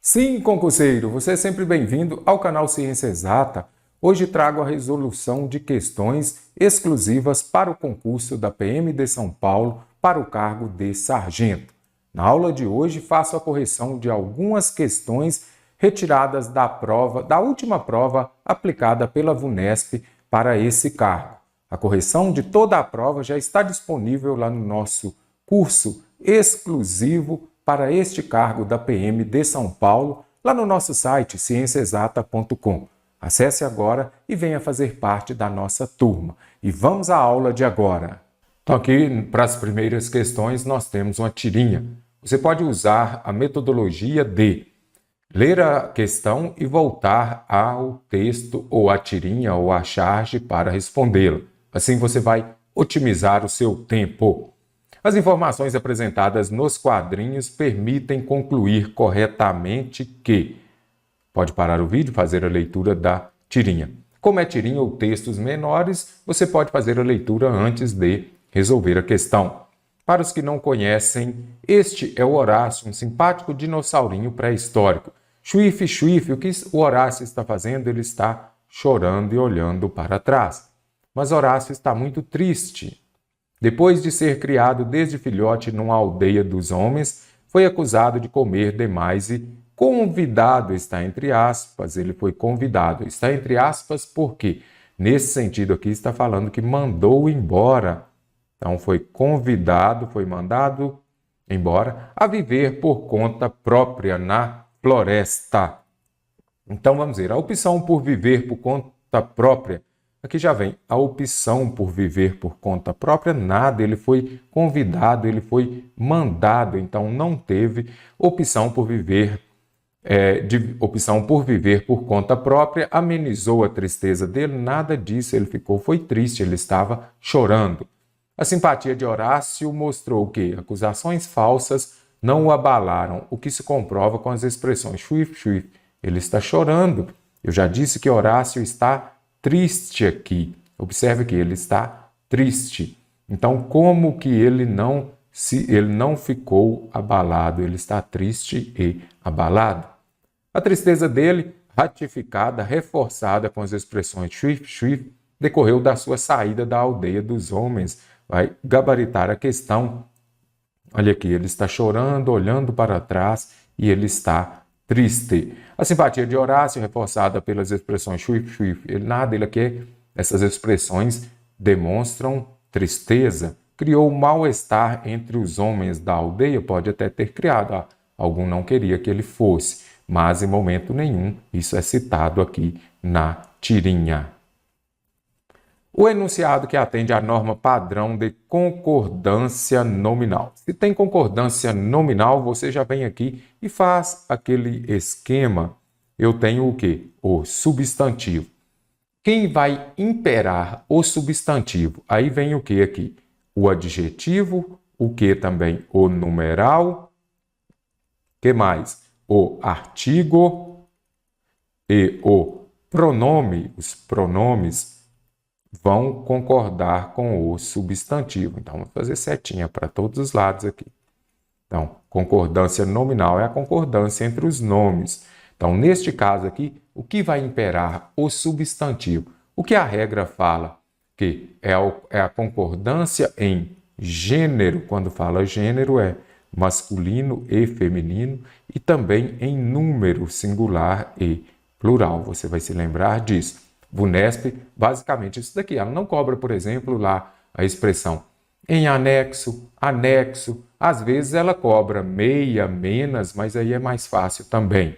Sim, concurseiro, você é sempre bem-vindo ao canal Ciência Exata. Hoje trago a resolução de questões exclusivas para o concurso da PM de São Paulo para o cargo de sargento. Na aula de hoje faço a correção de algumas questões retiradas da última prova aplicada pela VUNESP para esse cargo. A correção de toda a prova já está disponível lá no nosso curso exclusivo para este cargo da PM de São Paulo, lá no nosso site cienciaexata.com. Acesse agora e venha fazer parte da nossa turma. E vamos à aula de agora. Então aqui, para as primeiras questões, nós temos uma tirinha. Você pode usar a metodologia de ler a questão e voltar ao texto ou à tirinha ou à charge para respondê-la. Assim você vai otimizar o seu tempo. As informações apresentadas nos quadrinhos permitem concluir corretamente que... Pode parar o vídeo e fazer a leitura da tirinha. Como é tirinha ou textos menores, você pode fazer a leitura antes de resolver a questão. Para os que não conhecem, este é o Horácio, um simpático dinossaurinho pré-histórico. Chuif, chuif, o que o Horácio está fazendo? Ele está chorando e olhando para trás. Mas Horácio está muito triste. Depois de ser criado desde filhote numa aldeia dos homens, foi acusado de comer demais e convidado, está entre aspas, ele foi convidado. Está entre aspas porque, nesse sentido aqui, está falando que mandou embora. Então, foi convidado, foi mandado embora a viver por conta própria na floresta. Então, vamos ver, a opção por viver por conta própria. Aqui já vem a opção por viver por conta própria, nada, ele foi convidado, ele foi mandado, então não teve opção por viver, opção por viver por conta própria, amenizou a tristeza dele, nada disso, ele foi triste, ele estava chorando. A simpatia de Horácio mostrou que acusações falsas não o abalaram, o que se comprova com as expressões chuif, chuif, ele está chorando. Eu já disse que Horácio está triste aqui. Observe que ele está triste. Então, como que ele não ficou abalado? Ele está triste e abalado. A tristeza dele, ratificada, reforçada com as expressões chuif, chuif, decorreu da sua saída da aldeia dos homens. Vai gabaritar a questão. Olha aqui, ele está chorando, olhando para trás e ele está triste. A simpatia de Horácio, reforçada pelas expressões chuif, chuif, ele aqui, essas expressões demonstram tristeza. Criou mal-estar entre os homens da aldeia, pode até ter criado. Algum não queria que ele fosse, mas em momento nenhum isso é citado aqui na tirinha. O enunciado que atende à norma padrão de concordância nominal. Se tem concordância nominal, você já vem aqui e faz aquele esquema. Eu tenho o quê? O substantivo. Quem vai imperar o substantivo? Aí vem o que aqui? O adjetivo, o que também? O numeral. Que mais? O artigo e o pronome. Os pronomes vão concordar com o substantivo. Então, vamos fazer setinha para todos os lados aqui. Então, concordância nominal é a concordância entre os nomes. Então, neste caso aqui, o que vai imperar? O substantivo. O que a regra fala? Que é a concordância em gênero. Quando fala gênero, é masculino e feminino. E também em número singular e plural. Você vai se lembrar disso. VUNESP, basicamente isso daqui. Ela não cobra, por exemplo, lá a expressão em anexo, anexo. Às vezes ela cobra meia, menos, mas aí é mais fácil também.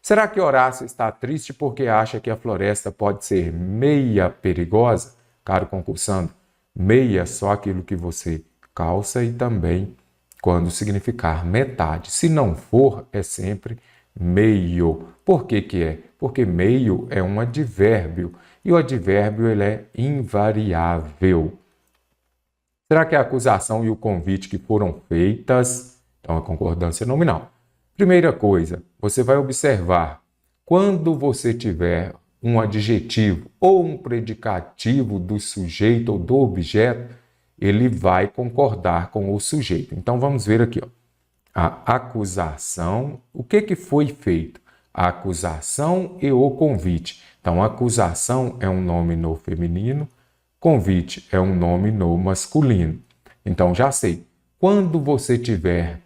Será que Horácio está triste porque acha que a floresta pode ser meia perigosa? Caro concursando, meia só aquilo que você calça e também quando significar metade. Se não for, é sempre meio. Por que que é? Porque meio é um advérbio e o advérbio ele é invariável. Será que a acusação e o convite que foram feitas? Então, a concordância nominal. Primeira coisa, você vai observar quando você tiver um adjetivo ou um predicativo do sujeito ou do objeto, ele vai concordar com o sujeito. Então, vamos ver aqui, ó. a acusação. O que foi feito? A acusação e o convite. Então, acusação é um nome no feminino, convite é um nome no masculino. Então, já sei, quando você tiver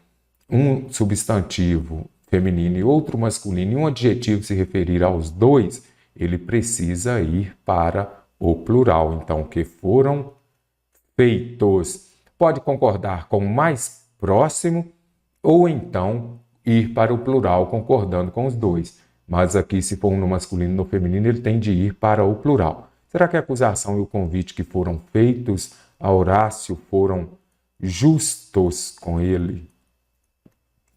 um substantivo feminino e outro masculino e um adjetivo se referir aos dois, ele precisa ir para o plural. Então, que foram feitos. Pode concordar com o mais próximo ou então ir para o plural concordando com os dois. Mas aqui, se for no masculino e no feminino, ele tem de ir para o plural. Será que a acusação e o convite que foram feitos a Horácio foram justos com ele?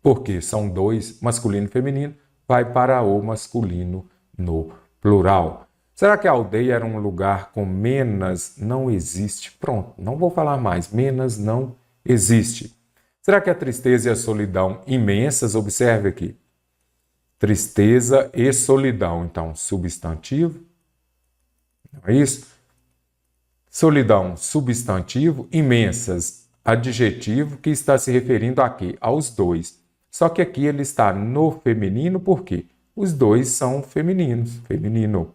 Porque são dois, masculino e feminino, vai para o masculino no plural. Será que a aldeia era um lugar com menas? Não existe. Pronto, não vou falar mais. Menas não existe. Será que a tristeza e a solidão imensas? Observe aqui. Tristeza e solidão. Então, substantivo. Não é isso? Solidão, substantivo. Imensas, adjetivo, que está se referindo a quê? Aos dois. Só que aqui ele está no feminino, por quê? Os dois são femininos. Feminino.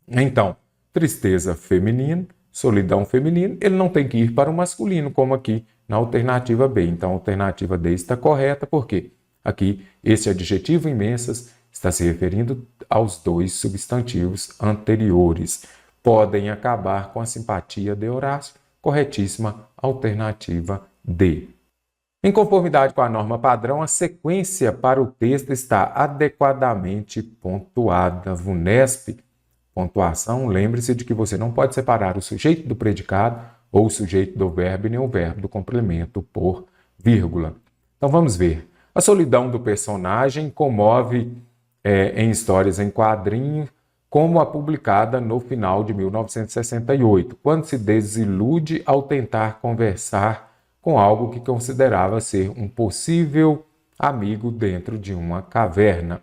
Então, tristeza feminino, solidão feminino, ele não tem que ir para o masculino, como aqui na alternativa B. Então, a alternativa D está correta, porque aqui esse adjetivo imensas está se referindo aos dois substantivos anteriores. Podem acabar com a simpatia de Horácio. Corretíssima alternativa D. Em conformidade com a norma padrão, a sequência para o texto está adequadamente pontuada. VUNESP. Pontuação, lembre-se de que você não pode separar o sujeito do predicado ou o sujeito do verbo e nem o verbo do complemento por vírgula. Então vamos ver. A solidão do personagem comove em histórias em quadrinhos, como a publicada no final de 1968, quando se desilude ao tentar conversar com algo que considerava ser um possível amigo dentro de uma caverna.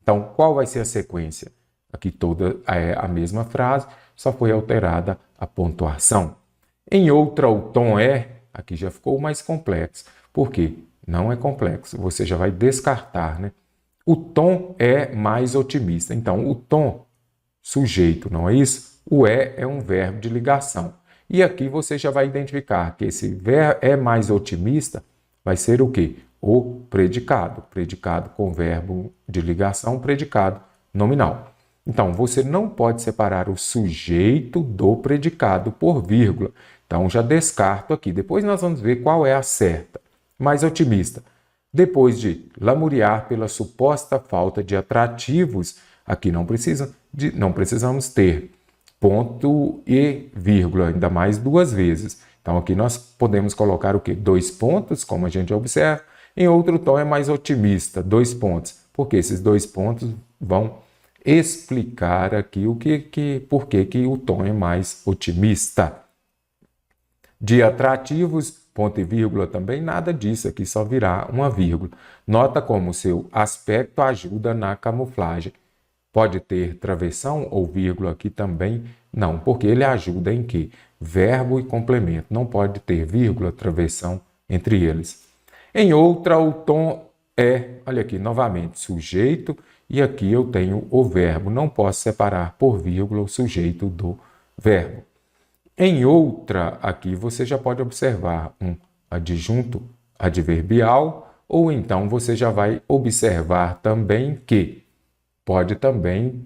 Então, qual vai ser a sequência? Aqui toda é a mesma frase, só foi alterada a pontuação. Em outra, o tom é, aqui já ficou mais complexo. Por quê? Não é complexo, você já vai descartar, né? O tom é mais otimista. Então, o tom, sujeito, não é isso? O é um verbo de ligação. E aqui você já vai identificar que esse verbo é mais otimista vai ser o quê? O predicado. Predicado com verbo de ligação, predicado nominal. Então, você não pode separar o sujeito do predicado por vírgula. Então, já descarto aqui. Depois nós vamos ver qual é a certa. Mais otimista. Depois de lamuriar pela suposta falta de atrativos, aqui não precisamos ter ponto e vírgula, ainda mais duas vezes. Então, aqui nós podemos colocar o quê? 2 pontos, como a gente observa. Em outro tom é mais otimista, 2 pontos. Porque esses 2 pontos vão explicar aqui por que o tom é mais otimista. De atrativos, ponto e vírgula também, nada disso, aqui só virá uma vírgula. Nota como seu aspecto ajuda na camuflagem. Pode ter travessão ou vírgula aqui também? Não, porque ele ajuda em quê? Verbo e complemento. Não pode ter vírgula, travessão entre eles. Em outra, o tom é, olha aqui, novamente, sujeito, e aqui eu tenho o verbo. Não posso separar por vírgula o sujeito do verbo. Em outra, aqui você já pode observar um adjunto adverbial, ou então você já vai observar também que pode também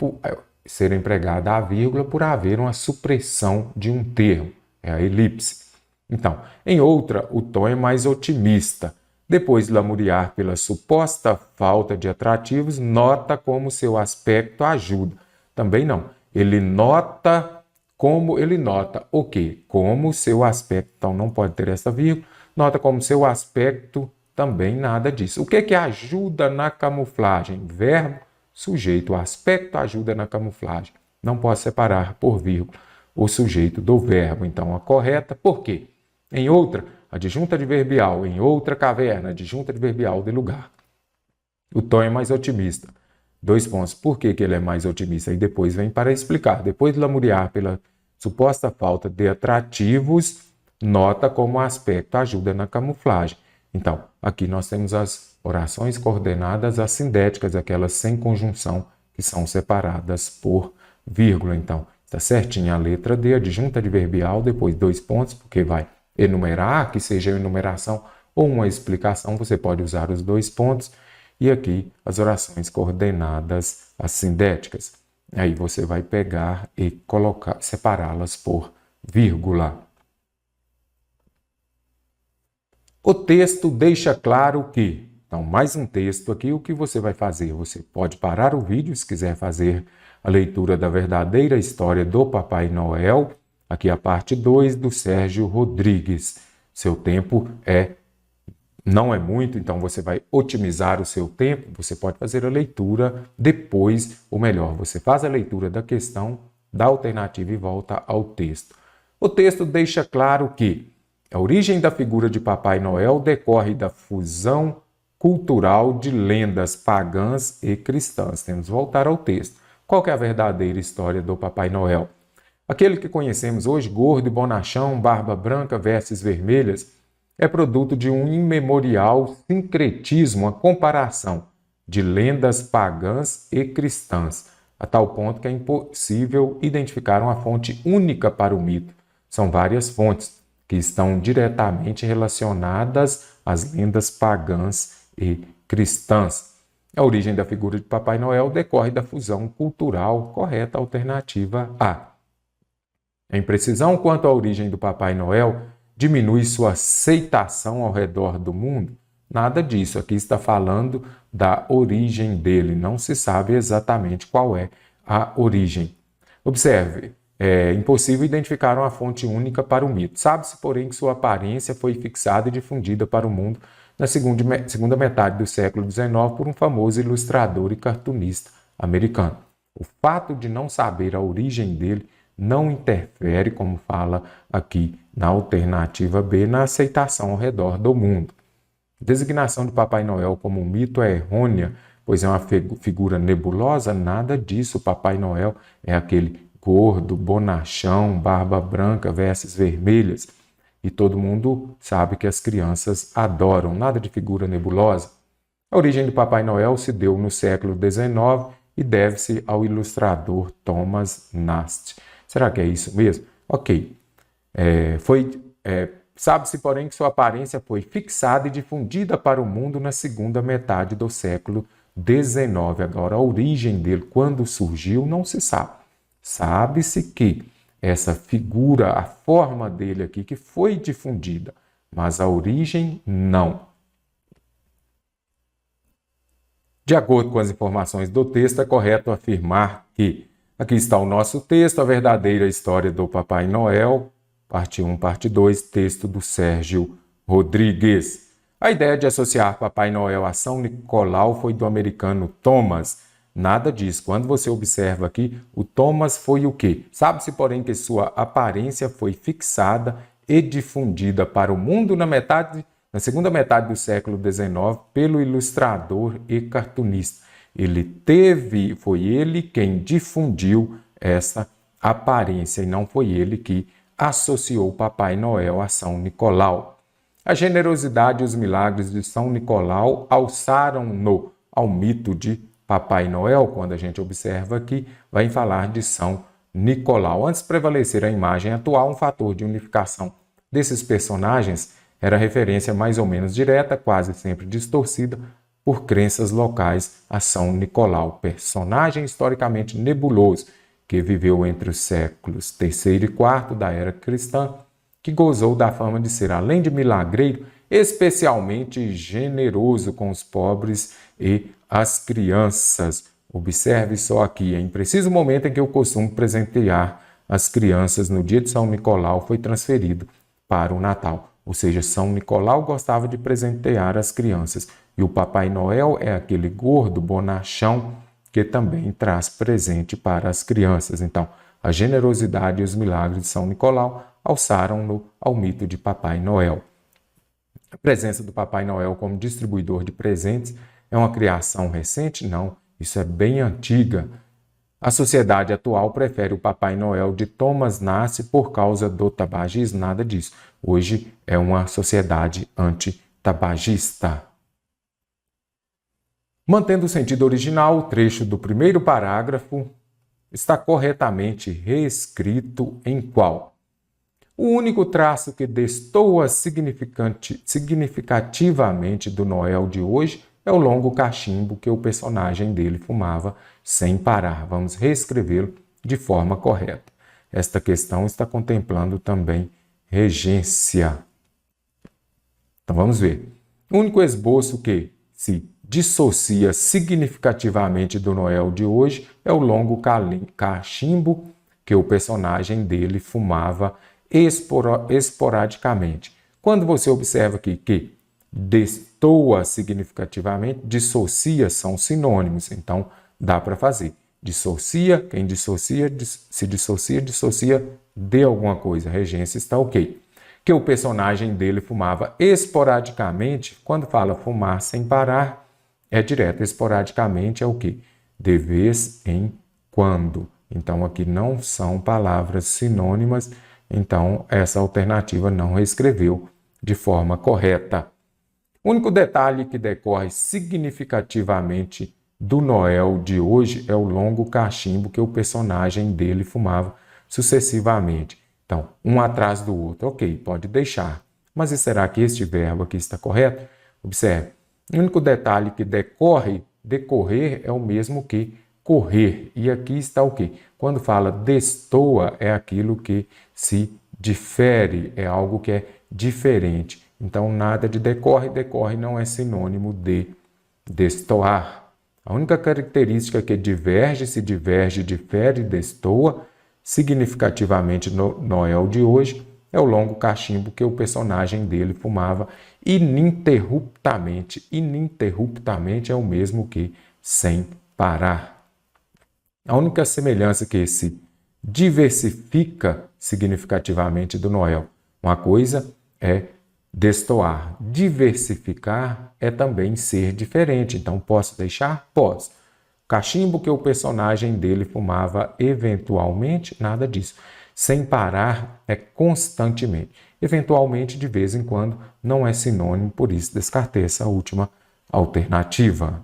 ser empregada a vírgula por haver uma supressão de um termo, é a elipse. Então, em outra, o tom é mais otimista. Depois de lamuriar pela suposta falta de atrativos, nota como seu aspecto ajuda. Também não. Ele nota o quê? Como seu aspecto. Então, não pode ter essa vírgula. Nota como seu aspecto, também nada disso. O que ajuda na camuflagem? Verbo, sujeito. O aspecto ajuda na camuflagem. Não posso separar por vírgula o sujeito do verbo. Então, a correta, por quê? Em outra, adjunto adverbial. Em outra caverna, adjunto adverbial de lugar. O tom é mais otimista. 2 pontos. Por que ele é mais otimista? E depois vem para explicar. Depois de lamuriar pela suposta falta de atrativos, nota como o aspecto ajuda na camuflagem. Então, aqui nós temos as orações coordenadas assindéticas, aquelas sem conjunção, que são separadas por vírgula. Então, está certinho a letra D, adjunta adverbial, depois 2 pontos, porque vai enumerar, que seja uma enumeração ou uma explicação, você pode usar os 2 pontos. E aqui as orações coordenadas assindéticas. Aí você vai pegar e colocar, separá-las por vírgula. O texto deixa claro que, então mais um texto aqui, o que você vai fazer? Você pode parar o vídeo se quiser fazer a leitura da verdadeira história do Papai Noel, aqui a parte 2 do Sérgio Rodrigues. Seu tempo não é muito, então você vai otimizar o seu tempo, você pode fazer a leitura depois, ou melhor, você faz a leitura da questão, da alternativa e volta ao texto. O texto deixa claro que a origem da figura de Papai Noel decorre da fusão cultural de lendas pagãs e cristãs. Temos que voltar ao texto. Qual que é a verdadeira história do Papai Noel? Aquele que conhecemos hoje, gordo e bonachão, barba branca, vestes vermelhas, é produto de um imemorial sincretismo, uma comparação de lendas pagãs e cristãs, a tal ponto que é impossível identificar uma fonte única para o mito. São várias fontes que estão diretamente relacionadas às lendas pagãs e cristãs. A origem da figura de Papai Noel decorre da fusão cultural, correta, alternativa A. A imprecisão quanto à origem do Papai Noel diminui sua aceitação ao redor do mundo? Nada disso. Aqui está falando da origem dele. Não se sabe exatamente qual é a origem. Observe, é impossível identificar uma fonte única para o mito. Sabe-se, porém, que sua aparência foi fixada e difundida para o mundo na segunda metade do século XIX por um famoso ilustrador e cartunista americano. O fato de não saber a origem dele não interfere, como fala aqui na alternativa B, na aceitação ao redor do mundo. A designação de Papai Noel como um mito é errônea, pois é uma figura nebulosa. Nada disso. Papai Noel é aquele gordo, bonachão, barba branca, vestes vermelhas. E todo mundo sabe que as crianças adoram. Nada de figura nebulosa. A origem do Papai Noel se deu no século XIX e deve-se ao ilustrador Thomas Nast. Será que é isso mesmo? Ok. Sabe-se, porém, que sua aparência foi fixada e difundida para o mundo na segunda metade do século XIX. Agora, a origem dele, quando surgiu, não se sabe. Sabe-se que essa figura, a forma dele aqui, que foi difundida, mas a origem, não. De acordo com as informações do texto, é correto afirmar que aqui está o nosso texto, a verdadeira história do Papai Noel, parte 1, parte 2, texto do Sérgio Rodrigues. A ideia de associar Papai Noel a São Nicolau foi do americano Thomas. Nada disso. Quando você observa aqui, o Thomas foi o quê? Sabe-se, porém, que sua aparência foi fixada e difundida para o mundo na segunda metade do século XIX pelo ilustrador e cartunista. Foi ele quem difundiu essa aparência e não foi ele que associou Papai Noel a São Nicolau. A generosidade e os milagres de São Nicolau alçaram-no ao mito de Papai Noel. Quando a gente observa aqui, vai falar de São Nicolau. Antes de prevalecer a imagem atual, um fator de unificação desses personagens era referência mais ou menos direta, quase sempre distorcida, por crenças locais a São Nicolau, personagem historicamente nebuloso que viveu entre os séculos III e IV da era cristã, que gozou da fama de ser, além de milagreiro, especialmente generoso com os pobres e as crianças. Observe só aqui, em preciso momento em que o costume presentear as crianças no dia de São Nicolau foi transferido para o Natal. Ou seja, São Nicolau gostava de presentear as crianças. E o Papai Noel é aquele gordo bonachão que também traz presente para as crianças. Então, a generosidade e os milagres de São Nicolau alçaram-no ao mito de Papai Noel. A presença do Papai Noel como distribuidor de presentes é uma criação recente? Não, isso é bem antiga. A sociedade atual prefere o Papai Noel de Thomas Nast por causa do tabagismo, nada disso. Hoje é uma sociedade tabagista. Mantendo o sentido original, o trecho do primeiro parágrafo está corretamente reescrito em qual? O único traço que destoa significativamente do Noel de hoje é o longo cachimbo que o personagem dele fumava sem parar. Vamos reescrevê-lo de forma correta. Esta questão está contemplando também regência. Então vamos ver. O único esboço que se dissocia significativamente do Noel de hoje é o longo cachimbo que o personagem dele fumava esporadicamente. Quando você observa aqui que destoa significativamente, dissocia são sinônimos, então dá para fazer. Dissocia, quem dissocia, se dissocia de alguma coisa. Regência está ok. Que o personagem dele fumava esporadicamente, quando fala fumar sem parar, é direto. Esporadicamente é o quê? De vez em quando. Então aqui não são palavras sinônimas, então essa alternativa não reescreveu de forma correta. O único detalhe que decorre significativamente do Noel de hoje é o longo cachimbo que o personagem dele fumava sucessivamente. Então, um atrás do outro. Ok, pode deixar. Mas e será que este verbo aqui está correto? Observe. O único detalhe que decorrer é o mesmo que correr. E aqui está o quê? Quando fala destoa, é aquilo que se difere, é algo que é diferente. Então, nada de decorre. Decorre não é sinônimo de destoar. A única característica que diverge, se diverge, difere, destoa, significativamente no Noel de hoje, é o longo cachimbo que o personagem dele fumava ininterruptamente. Ininterruptamente é o mesmo que sem parar. A única semelhança que se diversifica significativamente do Noel. Uma coisa é destoar. Diversificar é também ser diferente. Então, posso deixar? Posso. Cachimbo que o personagem dele fumava eventualmente, nada disso. Sem parar é constantemente. Eventualmente, de vez em quando, não é sinônimo, por isso descartei essa última alternativa.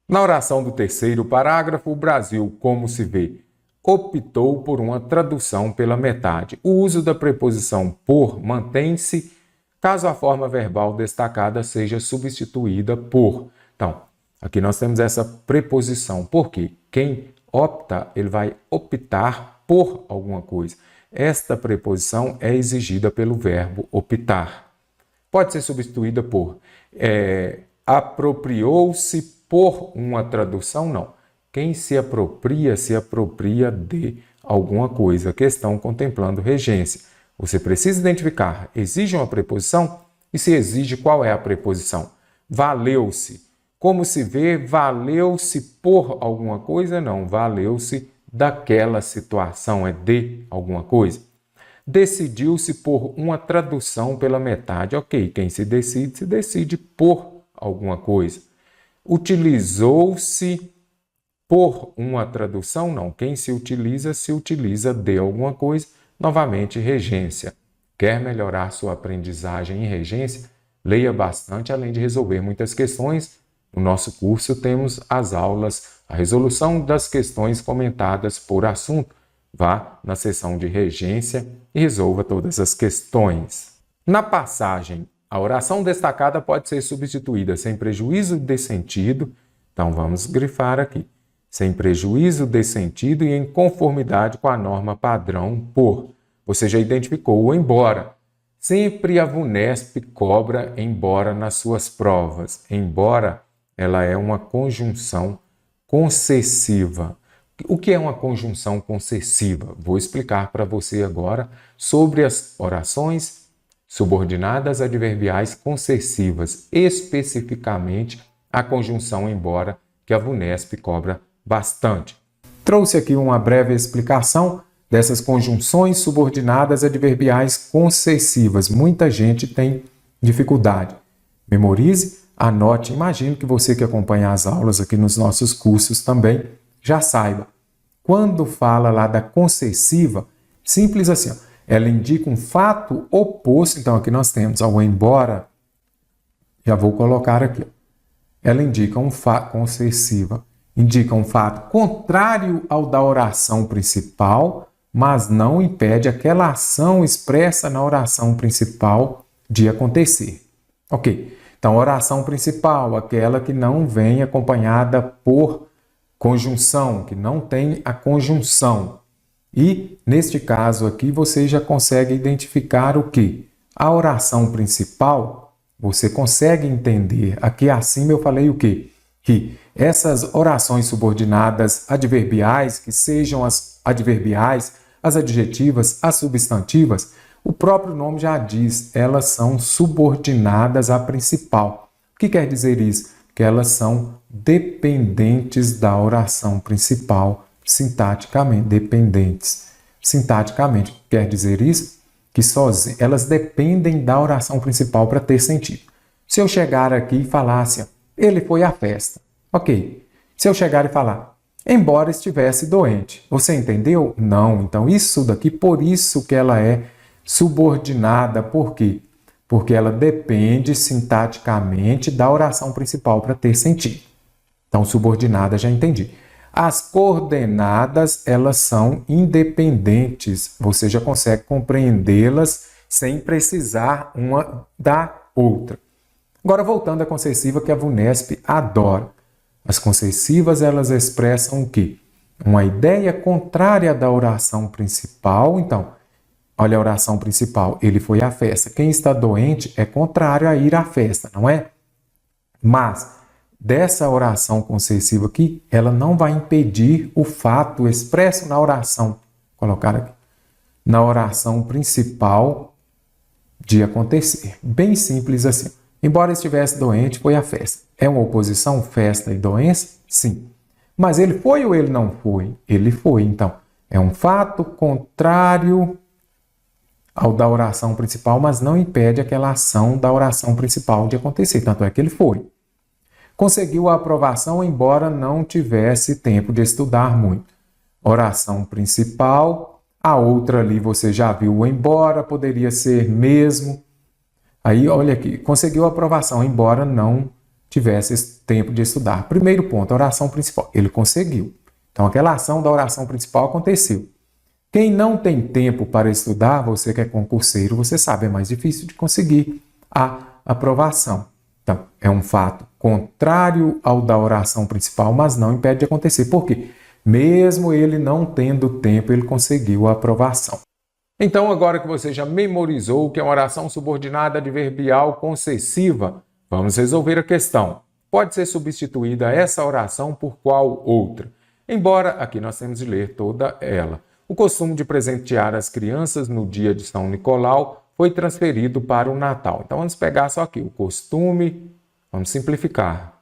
Na oração do terceiro parágrafo, o Brasil, como se vê, optou por uma tradução pela metade. O uso da preposição por mantém-se caso a forma verbal destacada seja substituída por. Então, aqui nós temos essa preposição. Por quê? Quem opta, ele vai optar por alguma coisa. Esta preposição é exigida pelo verbo optar. Pode ser substituída por apropriou-se por uma tradução? Não. Quem se apropria de alguma coisa. Questão contemplando regência. Você precisa identificar, exige uma preposição? E se exige, qual é a preposição? Valeu-se. Como se vê, valeu-se por alguma coisa? Não, valeu-se daquela situação, é de alguma coisa. Decidiu-se por uma tradução pela metade. Ok, quem se decide por alguma coisa. Utilizou-se por uma tradução? Não, quem se utiliza de alguma coisa. Novamente, regência. Quer melhorar sua aprendizagem em regência? Leia bastante, além de resolver muitas questões. No nosso curso temos as aulas, a resolução das questões comentadas por assunto. Vá na seção de regência e resolva todas as questões. Na passagem, a oração destacada pode ser substituída sem prejuízo de sentido. Então, vamos grifar aqui. Sem prejuízo de sentido e em conformidade com a norma padrão por. Você já identificou o embora. Sempre a VUNESP cobra embora nas suas provas. Embora, ela é uma conjunção concessiva. O que é uma conjunção concessiva? Vou explicar para você agora sobre as orações subordinadas adverbiais concessivas, especificamente a conjunção embora, que a VUNESP cobra bastante. Trouxe aqui uma breve explicação dessas conjunções subordinadas adverbiais concessivas. Muita gente tem dificuldade. Memorize, anote. Imagino que você que acompanha as aulas aqui nos nossos cursos também já saiba. Quando fala lá da concessiva, simples assim, ó, ela indica um fato oposto. Então aqui nós temos ao embora, Já vou colocar aqui. Ela indica um fato concessiva, indica um fato contrário ao da oração principal, mas não impede aquela ação expressa na oração principal de acontecer. Ok. Então, oração principal, aquela que não vem acompanhada por conjunção, que não tem a conjunção. E, neste caso aqui, você já consegue identificar o quê? A oração principal, você consegue entender. Aqui acima eu falei o quê? Que essas orações subordinadas adverbiais, que sejam as adverbiais, as adjetivas, as substantivas, o próprio nome já diz, elas são subordinadas à principal. O que quer dizer isso? Que elas são dependentes da oração principal, sintaticamente, dependentes. Sintaticamente, quer dizer isso? Que elas dependem da oração principal para ter sentido. Se eu chegar aqui e falar assim, ele foi à festa. Ok. Se eu chegar e falar, embora estivesse doente. Você entendeu? Não. Então, isso daqui, por isso que ela é subordinada. Por quê? Porque ela depende sintaticamente da oração principal para ter sentido. Então, subordinada, já entendi. As coordenadas, elas são independentes. Você já consegue compreendê-las sem precisar uma da outra. Agora, voltando à concessiva que a VUNESP adora. As concessivas, elas expressam o quê? Uma ideia contrária da oração principal. Então, olha a oração principal, ele foi à festa. Quem está doente é contrário a ir à festa, não é? Mas, dessa oração concessiva aqui, ela não vai impedir o fato expresso na oração, colocar aqui, na oração principal de acontecer. Bem simples assim. Embora estivesse doente, foi à festa. É uma oposição, festa e doença? Sim. Mas ele foi ou ele não foi? Ele foi, então. É um fato contrário ao da oração principal, mas não impede aquela ação da oração principal de acontecer. Tanto é que ele foi. Conseguiu a aprovação, embora não tivesse tempo de estudar muito. Oração principal, a outra ali você já viu, embora, poderia ser mesmo. Aí, olha aqui, conseguiu a aprovação, embora não tivesse tempo de estudar. Primeiro ponto, oração principal. Ele conseguiu. Então, aquela ação da oração principal aconteceu. Quem não tem tempo para estudar, você que é concurseiro, você sabe, é mais difícil de conseguir a aprovação. Então, é um fato contrário ao da oração principal, mas não impede de acontecer. Por quê? Mesmo ele não tendo tempo, ele conseguiu a aprovação. Então, agora que você já memorizou o que é uma oração subordinada adverbial concessiva, vamos resolver a questão. Pode ser substituída essa oração por qual outra? Embora aqui nós temos de ler toda ela. O costume de presentear as crianças no dia de São Nicolau foi transferido para o Natal. Então, vamos pegar só aqui. O costume, vamos simplificar,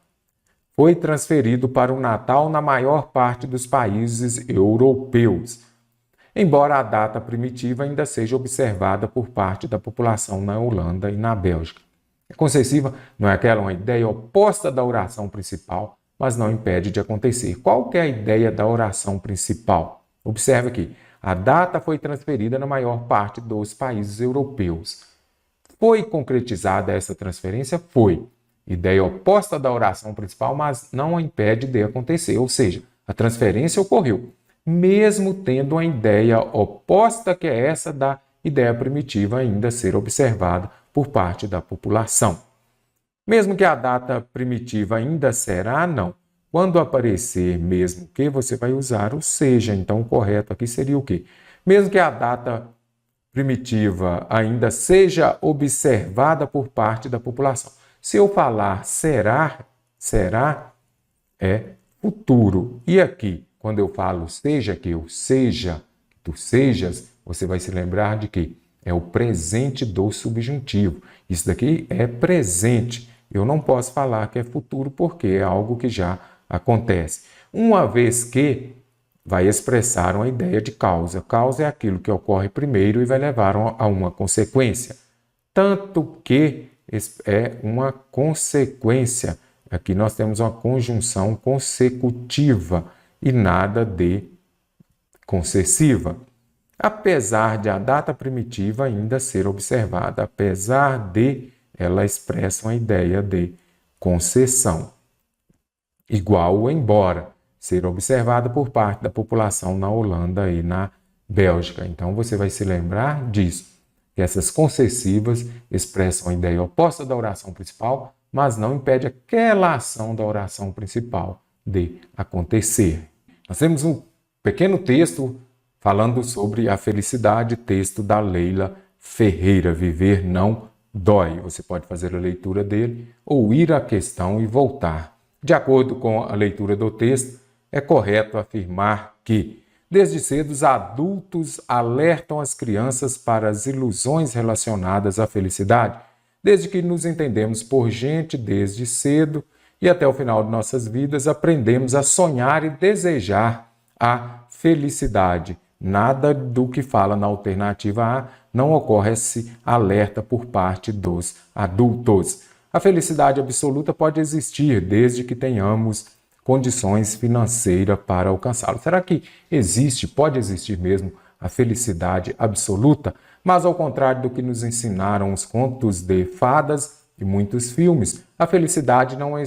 foi transferido para o Natal na maior parte dos países europeus. Embora a data primitiva ainda seja observada por parte da população na Holanda e na Bélgica. A concessiva não é aquela uma ideia oposta da oração principal, mas não impede de acontecer. Qual que é a ideia da oração principal? Observe aqui, a data foi transferida na maior parte dos países europeus. Foi concretizada essa transferência? Foi. Ideia oposta da oração principal, mas não a impede de acontecer, ou seja, a transferência ocorreu, mesmo tendo uma ideia oposta que é essa da ideia primitiva ainda ser observada por parte da população. Mesmo que a data primitiva ainda será, não. Quando aparecer mesmo que, você vai usar o seja. Então, o correto aqui seria o quê? Mesmo que a data primitiva ainda seja observada por parte da população. Se eu falar será, será é futuro. E aqui, quando eu falo seja, que eu seja, que tu sejas, você vai se lembrar de que é o presente do subjuntivo. Isso daqui é presente. Eu não posso falar que é futuro porque é algo que já acontece. Uma vez que vai expressar uma ideia de causa. Causa é aquilo que ocorre primeiro e vai levar a uma consequência. Tanto que é uma consequência. Aqui nós temos uma conjunção consecutiva e nada de concessiva. Apesar de a data primitiva ainda ser observada, apesar de ela expressa uma ideia de concessão. Igual o embora, ser observado por parte da população na Holanda e na Bélgica. Então você vai se lembrar disso, que essas concessivas expressam a ideia oposta da oração principal, mas não impede aquela ação da oração principal de acontecer. Nós temos um pequeno texto falando sobre a felicidade, texto da Leila Ferreira, Viver Não Dói. Você pode fazer a leitura dele ou ir à questão e voltar. De acordo com a leitura do texto, é correto afirmar que, desde cedo, os adultos alertam as crianças para as ilusões relacionadas à felicidade, desde que nos entendemos por gente desde cedo e até o final de nossas vidas aprendemos a sonhar e desejar a felicidade. Nada do que fala na alternativa A não ocorre esse alerta por parte dos adultos. A felicidade absoluta pode existir desde que tenhamos condições financeiras para alcançá-lo. Será que pode existir mesmo a felicidade absoluta? Mas ao contrário do que nos ensinaram os contos de fadas e muitos filmes, a felicidade não é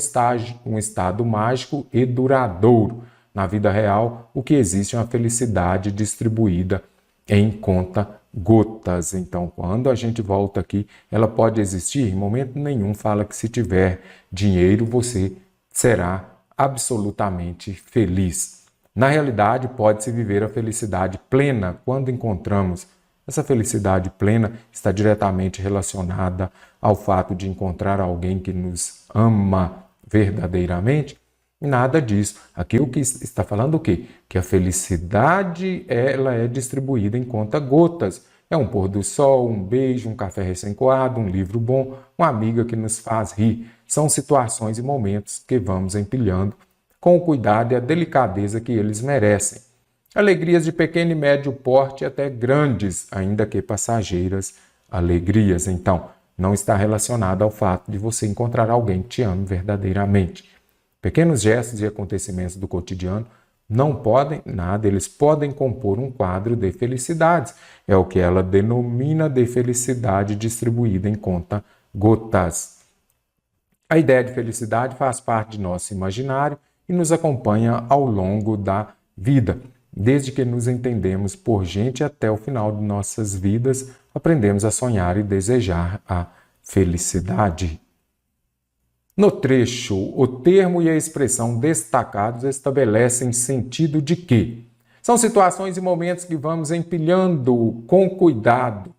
um estado mágico e duradouro. Na vida real, o que existe é uma felicidade distribuída em conta-gotas. Então, quando a gente volta aqui, ela pode existir, em momento nenhum fala que se tiver dinheiro, você será absolutamente feliz. Na realidade, pode-se viver a felicidade plena quando encontramos. Essa felicidade plena está diretamente relacionada ao fato de encontrar alguém que nos ama verdadeiramente. Nada disso. Aqui o que está falando o quê? Que a felicidade ela é distribuída em conta-gotas. É um pôr do sol, um beijo, um café recém-coado, um livro bom, uma amiga que nos faz rir. São situações e momentos que vamos empilhando com o cuidado e a delicadeza que eles merecem. Alegrias de pequeno e médio porte até grandes, ainda que passageiras alegrias. Então, não está relacionado ao fato de você encontrar alguém que te ame verdadeiramente. Pequenos gestos e acontecimentos do cotidiano não podem nada, eles podem compor um quadro de felicidades. É o que ela denomina de felicidade distribuída em conta-gotas. A ideia de felicidade faz parte de nosso imaginário e nos acompanha ao longo da vida. Desde que nos entendemos por gente até o final de nossas vidas, aprendemos a sonhar e desejar a felicidade. No trecho, o termo e a expressão destacados estabelecem sentido de que são situações e momentos que vamos empilhando com o cuidado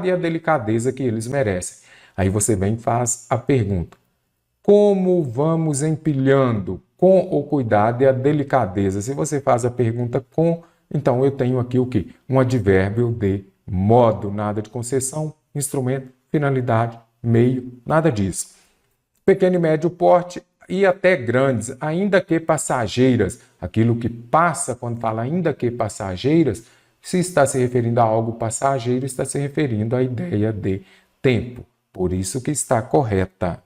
e a delicadeza que eles merecem. Aí você vem e faz a pergunta: como vamos empilhando com o cuidado e a delicadeza? Se você faz a pergunta com, então eu tenho aqui o quê? Um advérbio de modo, nada de concessão, instrumento, finalidade, meio, nada disso. Pequeno e médio porte e até grandes, ainda que passageiras. Aquilo que passa, quando fala ainda que passageiras, se está se referindo a algo passageiro, está se referindo à ideia de tempo. Por isso que está correta.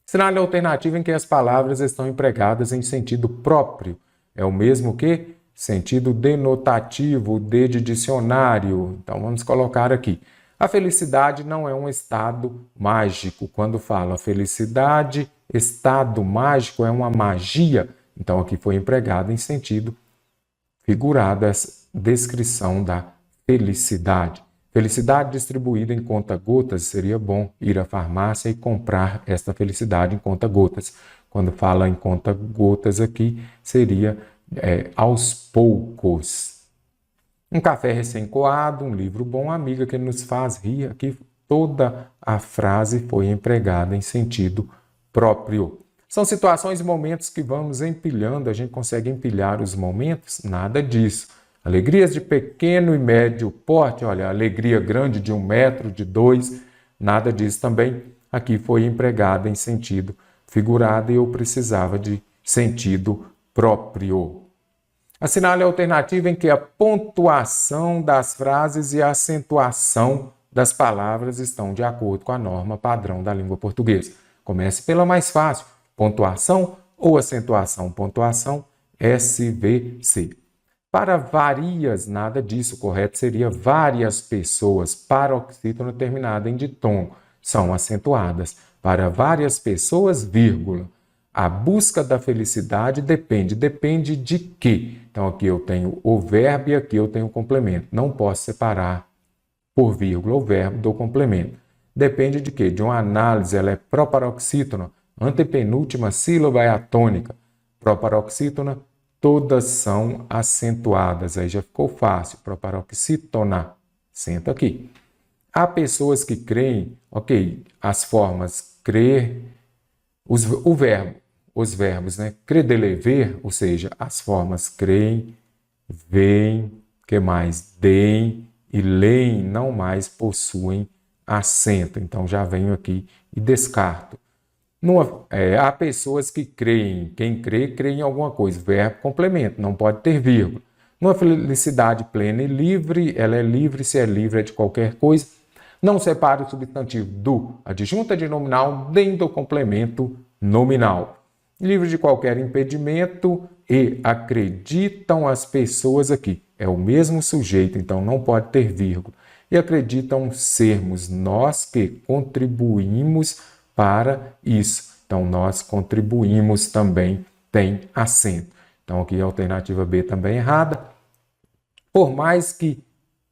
Sinal alternativo em que as palavras estão empregadas em sentido próprio. É o mesmo que sentido denotativo, de dicionário. Então vamos colocar aqui. A felicidade não é um estado mágico. Quando fala felicidade, estado mágico é uma magia. Então aqui foi empregado em sentido figurado essa descrição da felicidade. Felicidade distribuída em conta-gotas, seria bom ir à farmácia e comprar esta felicidade em conta-gotas. Quando fala em conta-gotas aqui, seria aos poucos. Um café recém-coado, um livro bom, uma amiga que nos faz rir. Aqui toda a frase foi empregada em sentido próprio. São situações e momentos que vamos empilhando. A gente consegue empilhar os momentos? Nada disso. Alegrias de pequeno e médio porte, olha, alegria grande de 1 metro, de 2, nada disso também. Aqui foi empregada em sentido figurado e eu precisava de sentido próprio. Assinale a alternativa em que a pontuação das frases e a acentuação das palavras estão de acordo com a norma padrão da língua portuguesa. Comece pela mais fácil, pontuação ou acentuação, pontuação, SVC. Para várias, nada disso. O correto seria várias pessoas. Paroxítona terminada em ditongo são acentuadas. Para várias pessoas, vírgula. A busca da felicidade depende. Depende de quê? Então, aqui eu tenho o verbo e aqui eu tenho o complemento. Não posso separar por vírgula o verbo do complemento. Depende de quê? De uma análise, ela é proparoxítona. Antepenúltima sílaba é a tônica. Proparoxítona, todas são acentuadas. Aí já ficou fácil. Proparoxítona. Senta aqui. Há pessoas que creem, ok, as formas crer, os verbos, né? Credelever, ou seja, as formas creem, veem, que mais? Deem e leem não mais possuem acento. Então já venho aqui e descarto. Há pessoas que creem, quem crê, crê em alguma coisa. Verbo complemento, não pode ter vírgula. Numa felicidade plena e livre, ela é livre, se é livre é de qualquer coisa. Não separa o substantivo do adjunta de nominal nem do complemento nominal. Livre de qualquer impedimento e acreditam as pessoas aqui. É o mesmo sujeito, então não pode ter vírgula. E acreditam sermos nós que contribuímos para isso. Então, nós contribuímos também tem acento. Então, aqui a alternativa B também errada. Por mais que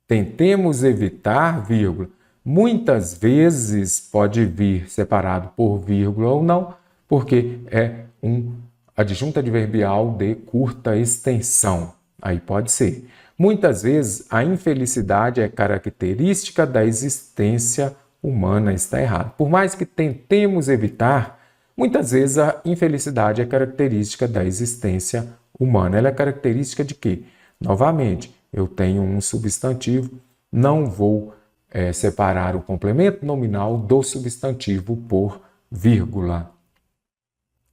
tentemos evitar vírgula, muitas vezes pode vir separado por vírgula ou não, porque é um adjunto adverbial de curta extensão. Aí pode ser. Muitas vezes a infelicidade é característica da existência humana, está errado. Por mais que tentemos evitar, muitas vezes a infelicidade é característica da existência humana. Ela é característica de quê? Novamente, eu tenho um substantivo, não vou separar o complemento nominal do substantivo por vírgula.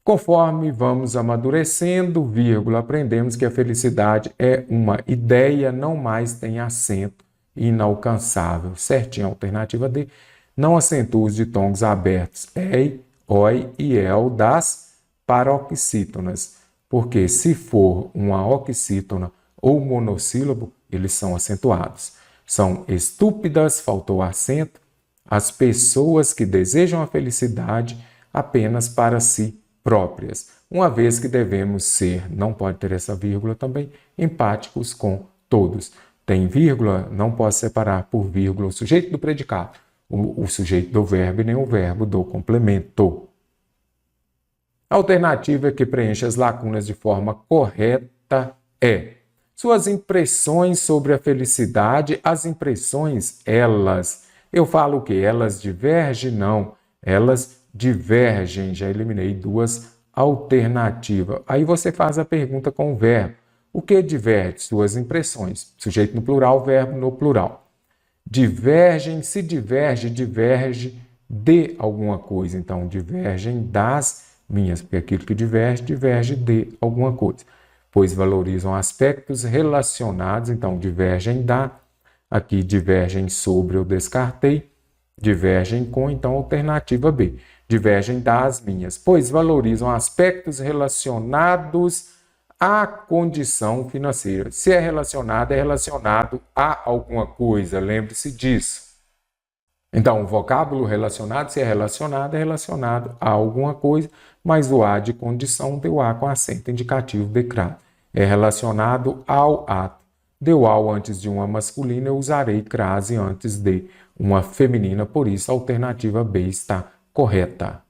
Conforme vamos amadurecendo, vírgula, aprendemos que a felicidade é uma ideia, não mais tem acento inalcançável. Certinho, alternativa D. Não acentua os ditongos abertos ei, oi e el das paroxítonas, porque se for uma oxítona ou monossílabo, eles são acentuados. São estúpidas, faltou acento, as pessoas que desejam a felicidade apenas para si próprias, uma vez que devemos ser, não pode ter essa vírgula também, empáticos com todos. Tem vírgula, não posso separar por vírgula o sujeito do predicado, o sujeito do verbo e nem o verbo do complemento. A alternativa que preenche as lacunas de forma correta é suas impressões sobre a felicidade. As impressões, eu falo que elas divergem? Não, elas divergem. Já eliminei duas alternativas. Aí você faz a pergunta com o verbo. O que diverge? Suas impressões. Sujeito no plural, verbo no plural. Divergem, se diverge, diverge de alguma coisa. Então, divergem das minhas, porque aquilo que diverge, diverge de alguma coisa. Pois valorizam aspectos relacionados, então divergem da, aqui divergem sobre, eu descartei, divergem com, então alternativa B. Divergem das minhas, pois valorizam aspectos relacionados à condição financeira. Se é relacionado a alguma coisa, lembre-se disso. Então, o vocábulo relacionado, se é relacionado a alguma coisa, mas o A de condição deu A com acento indicativo decrado. É relacionado ao ato. Deu ao antes de uma masculina, eu usarei crase antes de uma feminina, por isso a alternativa B está correta.